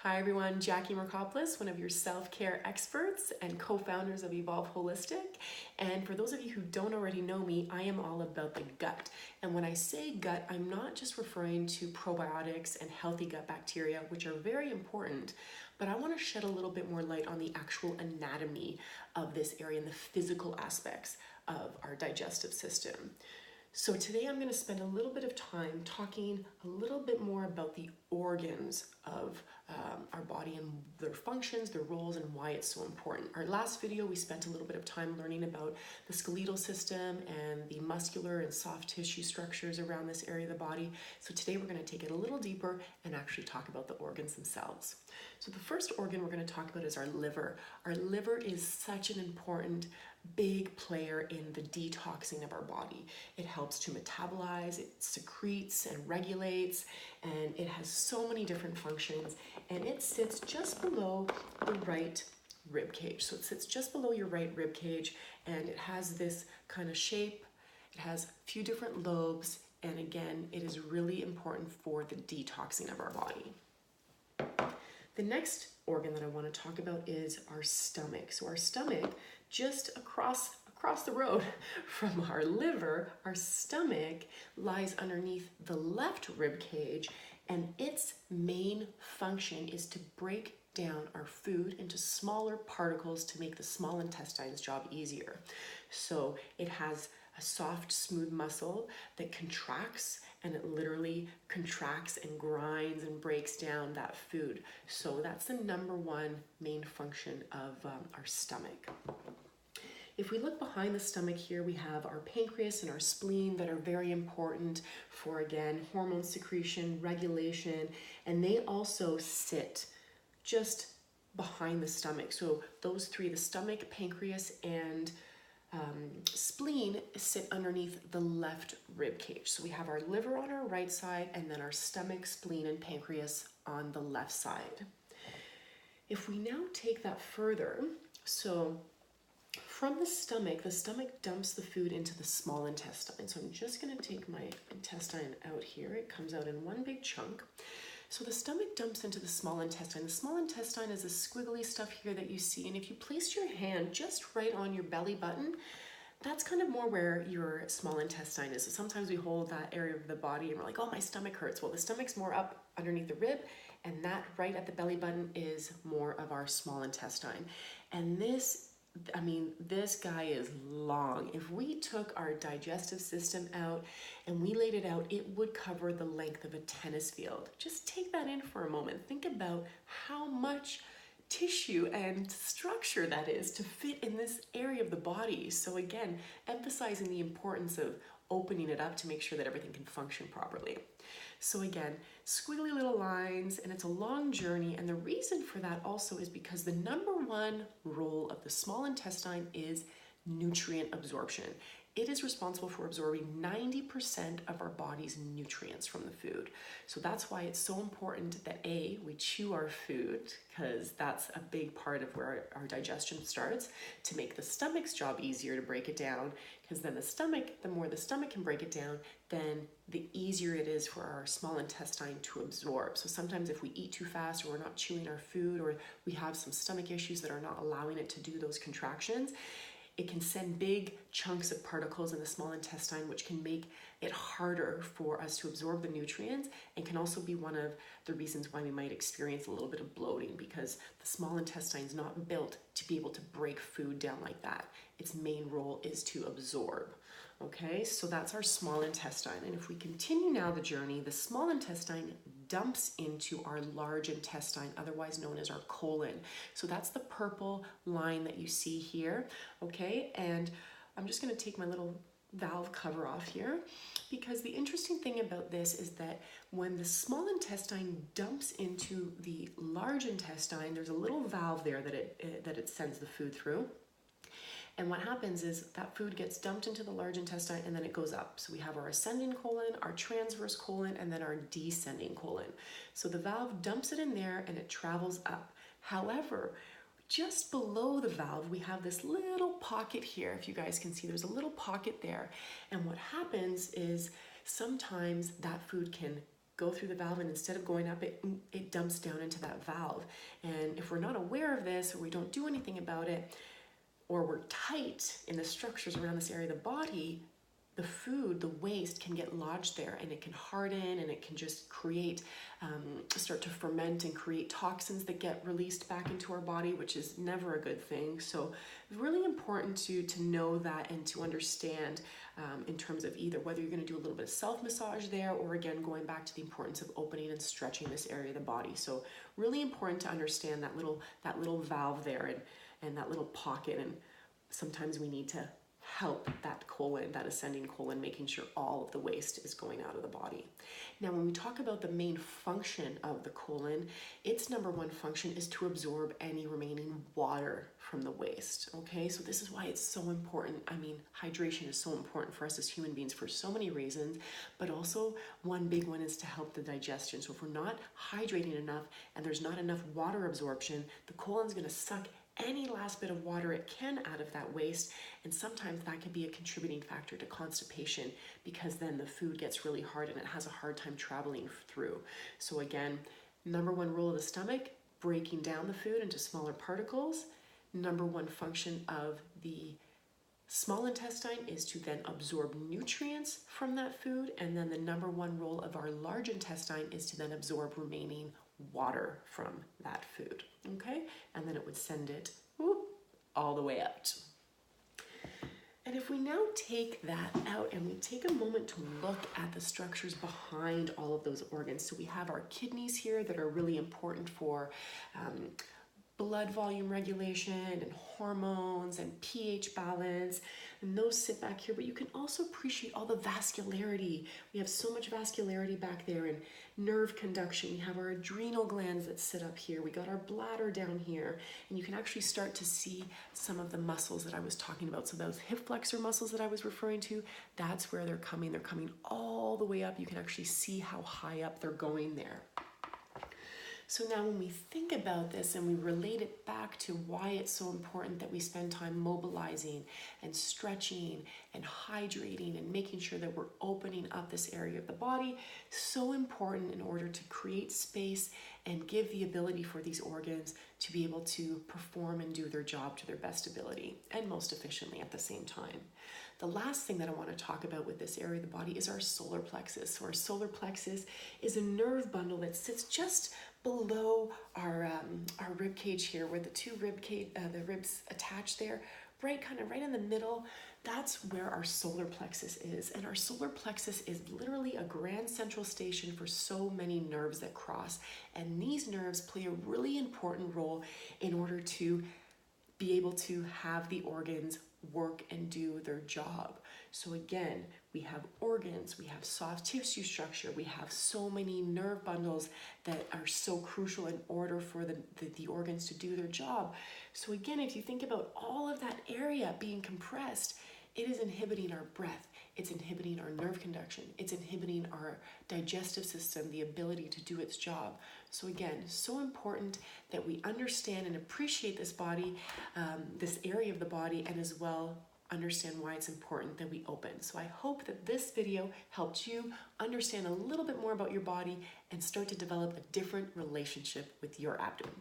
Hi everyone, Jackie Mirkopoulos, one of your self-care experts and co-founders of Evolve Holistic. And for those of you who don't already know me, I am all about the gut. And when I say gut, I'm not just referring to probiotics and healthy gut bacteria, which are very important, but I want to shed a little bit more light on the actual anatomy of this area and the physical aspects of our digestive system. So today I'm going to spend a little bit of time talking a little bit more about the organs of our body and their functions, their roles, and why it's so important. Our last video, we spent a little bit of time learning about the skeletal system and the muscular and soft tissue structures around this area of the body. So today we're going to take it a little deeper and actually talk about the organs themselves. So the first organ we're going to talk about is our liver. Our liver is such an important big player in the detoxing of our body. It helps to metabolize, it secretes and regulates, and it has so many different functions, and it sits just below the right rib cage. So it sits just below your right rib cage, and it has this kind of shape. It has a few different lobes, and again, it is really important for the detoxing of our body. The next organ that I want to talk about is our stomach. So our stomach, just across the road from our liver, our stomach lies underneath the left rib cage, and its main function is to break down our food into smaller particles to make the small intestine's job easier. So it has a soft, smooth muscle that contracts, and it literally contracts and grinds and breaks down that food. So that's the number one main function of our stomach. If we look behind the stomach here, we have our pancreas and our spleen that are very important for, again, hormone secretion, regulation, and they also sit just behind the stomach. So those three, the stomach, pancreas, and spleen, sit underneath the left rib cage. So we have our liver on our right side, and then our stomach, spleen, and pancreas on the left side. If we now take that further, so from the stomach dumps the food into the small intestine. So I'm just going to take my intestine out here. It comes out in one big chunk. So the stomach dumps into the small intestine. The small intestine is this squiggly stuff here that you see. And if you place your hand just right on your belly button, that's kind of more where your small intestine is. So sometimes we hold that area of the body and we're like, oh, my stomach hurts. Well, the stomach's more up underneath the rib, and that right at the belly button is more of our small intestine. And this guy is long. If we took our digestive system out and we laid it out, it would cover the length of a tennis field. Just take that in for a moment. Think about how much tissue and structure that is to fit in this area of the body. So again, emphasizing the importance of opening it up to make sure that everything can function properly. So again, squiggly little lines, and it's a long journey, and the reason for that also is because the number one role of the small intestine is nutrient absorption. It is responsible for absorbing 90% of our body's nutrients from the food. So that's why it's so important that A, we chew our food, because that's a big part of where our digestion starts, to make the stomach's job easier to break it down, because then the more the stomach can break it down, then the easier it is for our small intestine to absorb. So sometimes if we eat too fast, or we're not chewing our food, or we have some stomach issues that are not allowing it to do those contractions, it can send big chunks of particles in the small intestine, which can make it harder for us to absorb the nutrients, and can also be one of the reasons why we might experience a little bit of bloating, because the small intestine is not built to be able to break food down like that. Its main role is to absorb. Okay, so that's our small intestine. And if we continue now the journey, the small intestine dumps into our large intestine, otherwise known as our colon. So that's the purple line that you see here. Okay, and I'm just going to take my little valve cover off here, because the interesting thing about this is that when the small intestine dumps into the large intestine, there's a little valve there that it sends the food through. And what happens is that food gets dumped into the large intestine, and then it goes up. So we have our ascending colon, our transverse colon, and then our descending colon. So the valve dumps it in there and it travels up. However, just below the valve, we have this little pocket here. If you guys can see, there's a little pocket there. And what happens is sometimes that food can go through the valve, and instead of going up, it dumps down into that valve. And if we're not aware of this, or we don't do anything about it, or we're tight in the structures around this area of the body, the food, the waste can get lodged there, and it can harden, and it can just create, start to ferment and create toxins that get released back into our body, which is never a good thing. So it's really important to know that and to understand in terms of either whether you're going to do a little bit of self-massage there, or again, going back to the importance of opening and stretching this area of the body. So really important to understand that little valve there and that little pocket, and sometimes we need to help that colon, that ascending colon, making sure all of the waste is going out of the body. Now, when we talk about the main function of the colon, its number one function is to absorb any remaining water from the waste, okay? So this is why it's so important. I mean, hydration is so important for us as human beings for so many reasons, but also one big one is to help the digestion. So if we're not hydrating enough and there's not enough water absorption, the colon's gonna suck any last bit of water it can out of that waste, and sometimes that can be a contributing factor to constipation, because then the food gets really hard and it has a hard time traveling through. So again, number one role of the stomach, breaking down the food into smaller particles. Number one function of the small intestine is to then absorb nutrients from that food, and then the number one role of our large intestine is to then absorb remaining water from that food, okay? And then it would send it all the way out. And if we now take that out and we take a moment to look at the structures behind all of those organs. So we have our kidneys here that are really important for blood volume regulation and hormones and pH balance, and those sit back here. But you can also appreciate all the vascularity. We have so much vascularity back there, and nerve conduction. We have our adrenal glands that sit up here. We got our bladder down here, and you can actually start to see some of the muscles that I was talking about. So those hip flexor muscles that I was referring to, that's where they're coming. They're coming all the way up. You can actually see how high up they're going there. So now when we think about this and we relate it back to why it's so important that we spend time mobilizing and stretching and hydrating and making sure that we're opening up this area of the body, so important in order to create space and give the ability for these organs to be able to perform and do their job to their best ability and most efficiently at the same time. The last thing that I want to talk about with this area of the body is our solar plexus. So our solar plexus is a nerve bundle that sits just below our rib cage here, where the two the ribs attach there, right in the middle. That's where our solar plexus is. And our solar plexus is literally a grand central station for so many nerves that cross. And these nerves play a really important role in order to be able to have the organs work and do their job. So again, we have organs, we have soft tissue structure, we have so many nerve bundles that are so crucial in order for the organs to do their job. So again, if you think about all of that area being compressed, it is inhibiting our breath, it's inhibiting our nerve conduction, it's inhibiting our digestive system, the ability to do its job. So again, so important that we understand and appreciate this body, this area of the body, and as well understand why it's important that we open. So I hope that this video helped you understand a little bit more about your body and start to develop a different relationship with your abdomen.